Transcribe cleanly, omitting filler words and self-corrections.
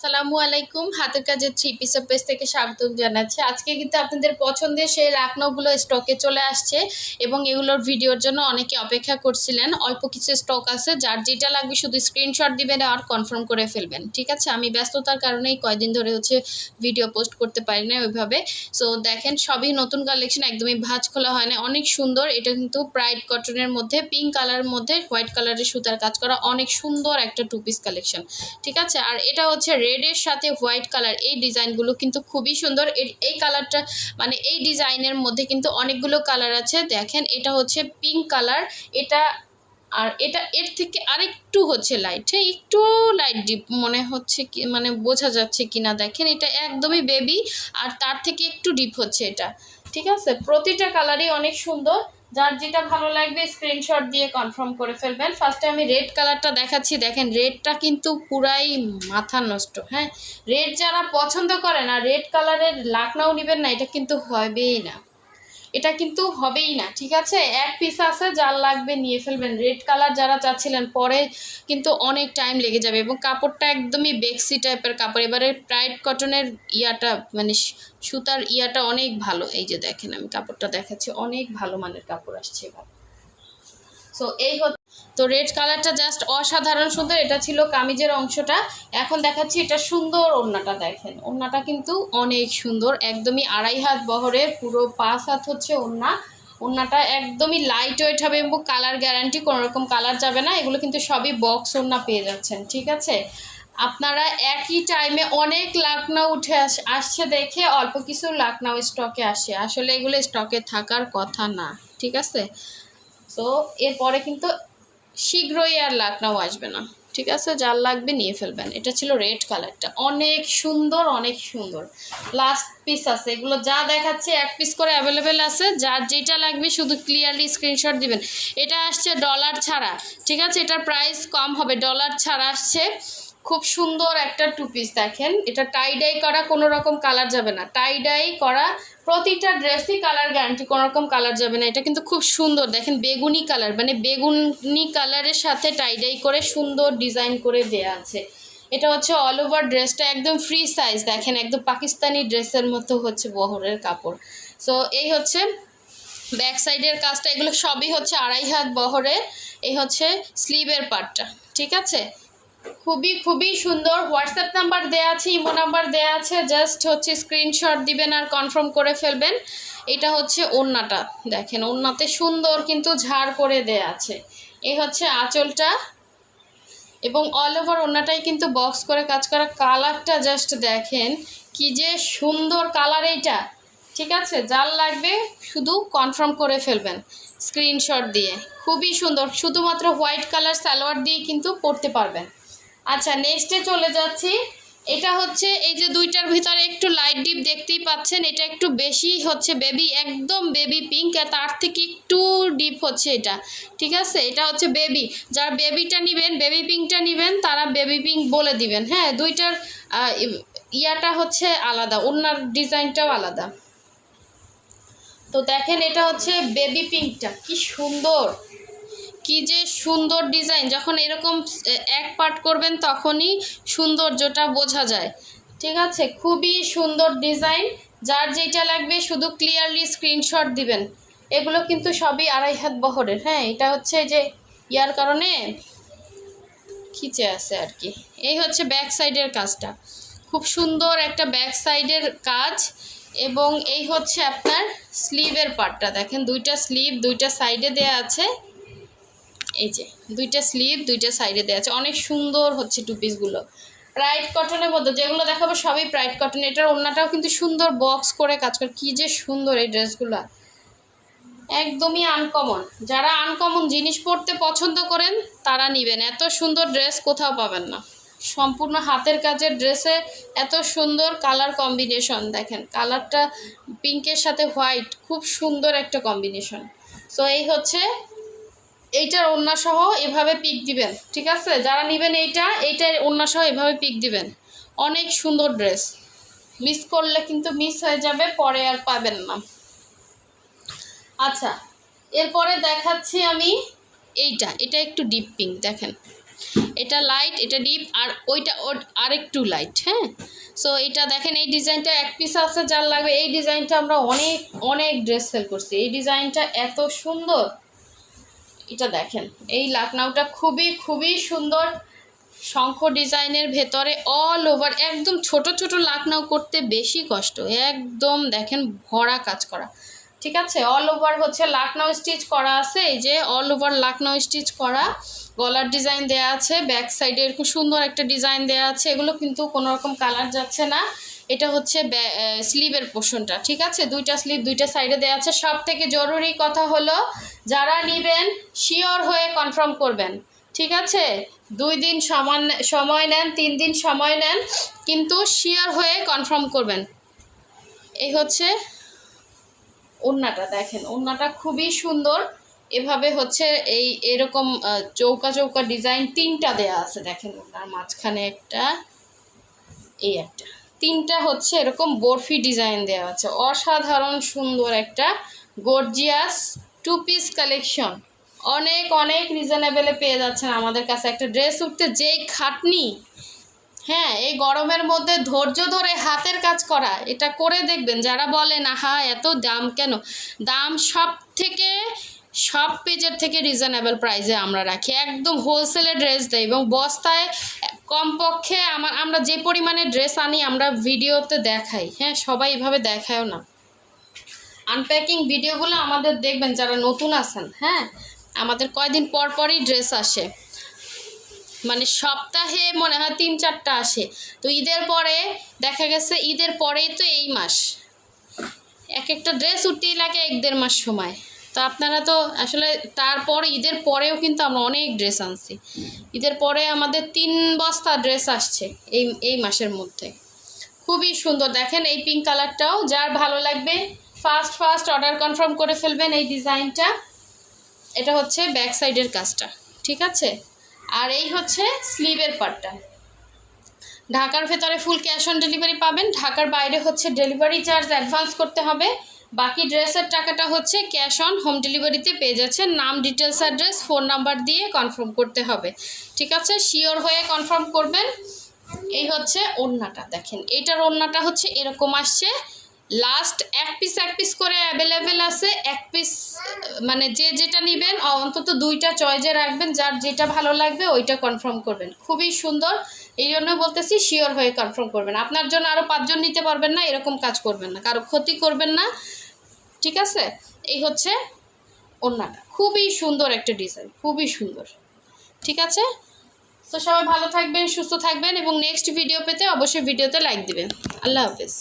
আসসালামু আলাইকুম। হাতের কাজের থ্রি পিসের পেজ থেকে স্বাগতম জানাচ্ছি। আজকে কিন্তু আপনাদের পছন্দের সেই লাকনাউগুলো স্টকে চলে আসছে এবং এগুলোর ভিডিওর জন্য অনেকে অপেক্ষা করছিলেন। অল্প কিছু স্টক আছে, যার যেটা লাগবে শুধু স্ক্রিনশট দিবেন আর কনফার্ম করে ফেলবেন। ঠিক আছে, আমি ব্যস্ততার কারণেই কয়দিন ধরে ভিডিও পোস্ট করতে পারি না ওইভাবে। সো দেখেন, সবই নতুন কালেকশন, একদমই ভাঁজ খোলা হয় না, অনেক সুন্দর। এটা কিন্তু প্রাইড কটনের মধ্যে পিঙ্ক কালারের মধ্যে হোয়াইট কালারের সুতার কাজ করা, অনেক সুন্দর একটা টু পিস কালেকশন। ঠিক আছে, আর এটা হচ্ছে রেডের সাথে হোয়াইট কালার। এই ডিজাইনগুলো কিন্তু খুবই সুন্দর। এই কালারটা মানে এই ডিজাইনের মধ্যে কিন্তু অনেকগুলো কালার আছে। দেখেন, এটা হচ্ছে পিঙ্ক কালার, এটা আর এটা এর থেকে আরেকটু হচ্ছে লাইট, হ্যাঁ একটু লাইট ডিপ মনে হচ্ছে, কি মানে বোঝা যাচ্ছে কিনা দেখেন, এটা একদমই বেবি আর তার থেকে একটু ডিপ হচ্ছে এটা। ঠিক আছে, প্রতিটা কালারই অনেক সুন্দর। যার যেটা ভালো লাগবে স্ক্রিনশট দিয়ে কনফার্ম করে ফেলবেন। ফার্স্টে আমি রেড কালারটা দেখাচ্ছি। দেখেন, রেডটা কিন্তু পুরাই মাথা নষ্ট। হ্যাঁ, রেড যারা পছন্দ করে না, রেড কালারের লাকনাও নেবেন না, এটা কিন্তু হবেই না, এটা কিন্তু হবেই না। ঠিক আছে, এক পিস আছে, যার লাগবে নিয়ে ফেলবেন। রেড কালার যারা চাচ্ছিলেন, পরে কিন্তু অনেক টাইম লেগে যাবে এবং কাপড়টা একদমই বেক্সি টাইপের কাপড়। এবারে প্রাইড কটনের ইয়াটা মানে সুতার ইয়াটা অনেক ভালো। এই যে দেখেন, আমি কাপড়টা দেখাচ্ছি, অনেক ভালো মানের কাপড় আসছে এবার। সো এই তো রেড কালারটা জাস্ট অসাধারণ সুন্দর। এটা ছিল কামিজের অংশটা। এখন দেখাচ্ছি এটা সুন্দর ওড়নাটা। দেখেন, ওড়নাটা কিন্তু অনেক সুন্দর, একদমই 2.5 হাত বহরের, পুরো 5 হাত হচ্ছে ওড়না। ওড়নাটা একদমই লাইট ওয়েট হবে এবং কালার গ্যারান্টি, কোনো রকম কালার যাবে না। এগুলো কিন্তু সবই বক্স ওড়না পেয়ে যাচ্ছেন। ঠিক আছে, আপনারা একই টাইমে অনেক লাকনাও উঠে আসছে দেখে অল্প কিছু লাকনাও স্টকে আসে, আসলে এগুলো স্টকে থাকার কথা না। ঠিক আছে, তো এরপরে কিন্তু শীঘ্রই আর লাকনাও আসবে না। ঠিক আছে, যার লাগবে নিয়ে ফেলবেন। এটা ছিল রেড কালারটা, অনেক সুন্দর, অনেক সুন্দর। লাস্ট পিস আছে, এগুলো যা দেখাচ্ছে এক পিস করে অ্যাভেলেবেল আছে। যার যেটা লাগবে শুধু ক্লিয়ারলি স্ক্রিনশট দিবেন। এটা আসছে ডলার ছাড়া। ঠিক আছে, এটার প্রাইস কম হবে, ডলার ছাড়া আসছে। খুব সুন্দর একটা টু পিস। দেখেন, এটা টাই ডাই করা, কোনো রকম কালার যাবে না। টাই ডাই করা প্রতিটা ড্রেসই কালার গ্যারান্টি, কোনো রকম কালার যাবে না। এটা কিন্তু খুব সুন্দর। দেখেন, বেগুনি কালার, মানে বেগুনি কালারের সাথে টাই ডাই করে সুন্দর ডিজাইন করে দেয়া আছে। এটা হচ্ছে অল ওভার ড্রেসটা একদম ফ্রি সাইজ। দেখেন, একদম পাকিস্তানি ড্রেসের মতো হচ্ছে বহরের কাপড়। সো এই হচ্ছে ব্যাক সাইডের কাজটা, এগুলো সবই হচ্ছে 2.5 হাত বহরের। এই হচ্ছে স্লিভের পার্টটা। ঠিক আছে, খুবই খুবই সুন্দর। হোয়াটসঅ্যাপ নাম্বার দেওয়া আছে, ইমো নাম্বার দেওয়া আছে, জাস্ট হচ্ছে স্ক্রিনশট দিবেন আর কনফার্ম করে ফেলবেন। এটা হচ্ছে ওড়নাটা। দেখেন, ওড়নাতে সুন্দর কিন্তু ঝাড় করে দেয়া আছে। এই হচ্ছে আঁচলটা এবং অল ওভার ওড়নাটাই কিন্তু বক্স করে কাজ করা। কালারটা জাস্ট দেখেন, কি যে সুন্দর কালার এইটা। ঠিক আছে, যার লাগবে শুধু কনফার্ম করে ফেলবেন স্ক্রিনশট দিয়ে। খুবই সুন্দর, শুধুমাত্র হোয়াইট কালার সালোয়ার দিয়ে কিন্তু পরতে পারবেন। আচ্ছা, নেক্সটে চলে যাচ্ছি। এটা হচ্ছে এই যে দুইটার ভিতরে একটু লাইট ডিপ দেখতেই পাচ্ছেন, এটা একটু বেশি হচ্ছে বেবি, একদম বেবি পিঙ্ক, আর তার থেকে একটু ডিপ হচ্ছে এটা। ঠিক আছে, এটা হচ্ছে বেবি। যারা বেবিটা নেবেন, বেবি পিঙ্কটা নেবেন, তারা বেবি পিঙ্ক বলে দিবেন। হ্যাঁ, দুইটার ইয়াটা হচ্ছে আলাদা, ওনার ডিজাইনটাও আলাদা। তো দেখেন, এটা হচ্ছে বেবি পিঙ্কটা, কি সুন্দর, কি যে সুন্দর ডিজাইন। যখন এরকম এক পার্ট করবেন তখনই সৌন্দর্যটা বোঝা যায়। ঠিক আছে, খুবই সুন্দর ডিজাইন। যার যেটা লাগবে শুধু ক্লিয়ারলি স্ক্রিনশট দিবেন। এগুলো কিন্তু সবই 2.5 হাত বহরের। হ্যাঁ, এটা হচ্ছে যে ইয়ার কারণে খিচে আছে আর কি। এই হচ্ছে ব্যাক সাইডের কাজটা, খুব সুন্দর একটা ব্যাক সাইডের কাজ। এবং এই হচ্ছে আপনার স্লিভের পার্টটা। দেখেন, দুইটা স্লিভ দুইটা সাইডে দেয়া আছে। এই যে দুইটা স্লিভ দুইটা সাইডে দেওয়া আছে, অনেক সুন্দর হচ্ছে টু পিসগুলো। প্রাইড কটনের মধ্যে যেগুলো দেখাবো সবই প্রাইড কটন। এটার ওড়নাটাও কিন্তু সুন্দর বক্স করে কাজ করে, কি যে সুন্দর এই ড্রেসগুলো, একদমই আনকমন। যারা আনকমন জিনিস পরতে পছন্দ করেন তারা নেবেন, এত সুন্দর ড্রেস কোথাও পাবেন না। সম্পূর্ণ হাতের কাজের ড্রেসে এত সুন্দর কালার কম্বিনেশন। দেখেন, কালারটা পিঙ্কের সাথে হোয়াইট, খুব সুন্দর একটা কম্বিনেশন। সো এই হচ্ছে এইটার ওড়না সহ এভাবে পিক দিবেন। ঠিক আছে, যারা নেবেন এইটার ওড়না সহ এভাবে পিক দিবেন। অনেক সুন্দর ড্রেস, মিস করলে কিন্তু মিস হয়ে যাবে, পরে আর পাবেন না। আচ্ছা, এরপরে দেখাচ্ছি আমি এটা একটু ডিপ পিঙ্ক। দেখেন, এটা লাইট, এটা ডিপ, আর ওইটা আরেকটু লাইট। হ্যাঁ, সো এটা দেখেন, এই ডিজাইনটা এক পিস আছে যার লাগবে। এই ডিজাইনটা আমরা অনেক অনেক ড্রেস সেল করছি। এই ডিজাইনটা এত সুন্দর, এটা দেখেন, এই লাকনাউটা খুবই খুবই সুন্দর। শঙ্খ ডিজাইনের ভেতরে অল ওভার একদম ছোট ছোট লাকনাউ করতে বেশি কষ্ট, একদম দেখেন ভরা কাজ করা। ঠিক আছে, অল ওভার হচ্ছে লাকনাউ স্টিচ করা আছে। এই যে অল ওভার লাকনাউ স্টিচ করা, গলার ডিজাইন দেয়া আছে, ব্যাক সাইডে এরকম সুন্দর একটা ডিজাইন দেয়া আছে। এগুলো কিন্তু কোনো রকম কালার যাচ্ছে না। এটা হচ্ছে স্লিভের পোর্শনটা। ঠিক আছে, দুইটা স্লিভ দুইটা সাইডে দেওয়া আছে। সব থেকে জরুরি কথা হলো, যারা নেবেন শিওর হয়ে কনফার্ম করবেন। ঠিক আছে, 2 দিন সময় নেন, 3 দিন সময় নেন, কিন্তু শিওর হয়ে কনফার্ম করবেন। এই হচ্ছে ওড়নাটা, দেখেন ওড়নাটা খুবই সুন্দর। এভাবে হচ্ছে এরকম চৌকা চৌকা ডিজাইন 3টা দেয়া আছে। দেখেন ওড়নার মাঝখানে একটা, এই একটা, 3টা হচ্ছে এরকম বরফি ডিজাইন দেওয়া আছে। অসাধারণ সুন্দর একটা গর্জিয়াস 2 পিস কালেকশন। অনেক অনেক রিজনেবলে পেয়ে যাচ্ছেন আমাদের কাছে। একটা ড্রেস উঠতে যেই খাটনি, হ্যাঁ, এই গরমের মধ্যে ধৈর্য ধরে হাতের কাজ করা, এটা করে দেখবেন। যারা বলেন আহা এত দাম কেন, দাম সব পেজের থেকে রিজনেবল প্রাইসে আমরা রাখি। একদম হোলসেলে ড্রেস দেয় এবং বস্তায় কমপক্ষে আমরা যে পরিমাণে ড্রেস আনি আমরা ভিডিওতে দেখাই। হ্যাঁ, সবাই এভাবে দেখায়ও না। আনপ্যাকিং ভিডিওগুলো আমাদের দেখবেন যারা নতুন আছেন। হ্যাঁ, আমাদের কয়দিন পর পরই ড্রেস আসে, মানে সপ্তাহে মনে হয় 3-4টা আসে। তো ঈদের পরে দেখা গেছে, ঈদের পরেই তো এই মাস, এক একটা ড্রেস উঠতেই লাগে 1-1.5 মাস সময়। তো আপনারা তো আসলে, তারপর ঈদের পরেও কিন্তু আমরা অনেক ড্রেস আনছি। ঈদের পরে আমাদের 3 বস্তা ড্রেস আসছে এই মাসের মধ্যে। খুবই সুন্দর, দেখেন এই পিঙ্ক কালারটাও যার ভালো লাগবে ফার্স্ট অর্ডার কনফার্ম করে ফেলবেন। এই ডিজাইনটা, এটা হচ্ছে ব্যাক সাইডের কাজটা। ঠিক আছে, আর এই হচ্ছে স্লিভের পার্টটা। ঢাকার ভেতরে ফুল ক্যাশ অন ডেলিভারি পাবেন, ঢাকার বাইরে হচ্ছে ডেলিভারি চার্জ অ্যাডভান্স করতে হবে। বাকি ড্রেসের টাকাটা হচ্ছে ক্যাশ অন হোম ডেলিভারিতে পেয়ে যাচ্ছেন। নাম, ডিটেলস, অ্যাড্রেস, ফোন নাম্বার দিয়ে কনফার্ম করতে হবে। ঠিক আছে, শিওর হয়ে কনফার্ম করবেন। এই হচ্ছে ওড়নাটা, দেখেন এইটার ওড়নাটা হচ্ছে এরকম আসছে। লাস্ট এক পিস করে অ্যাভেলেবেল আছে। এক পিস মানে যে যেটা নেবেন অন্তত 2টা চয়েজে রাখবেন, যার যেটা ভালো লাগবে ওইটা কনফার্ম করবেন। খুবই সুন্দর, এই জন্য বলতেছি শিওর হয়ে কনফার্ম করবেন। আপনার জন্য আরও 5 জন নিতে পারবেন না, এরকম কাজ করবেন না, কারো ক্ষতি করবেন না। ঠিক আছে, এই হচ্ছে ওড়নাটা, খুবই সুন্দর একটা ডিজাইন, খুবই সুন্দর। ঠিক আছে, তো সবাই ভালো থাকবেন, সুস্থ থাকবেন এবং নেক্সট ভিডিও পেতে অবশ্যই ভিডিওতে লাইক দিবেন। আল্লাহ হাফেজ।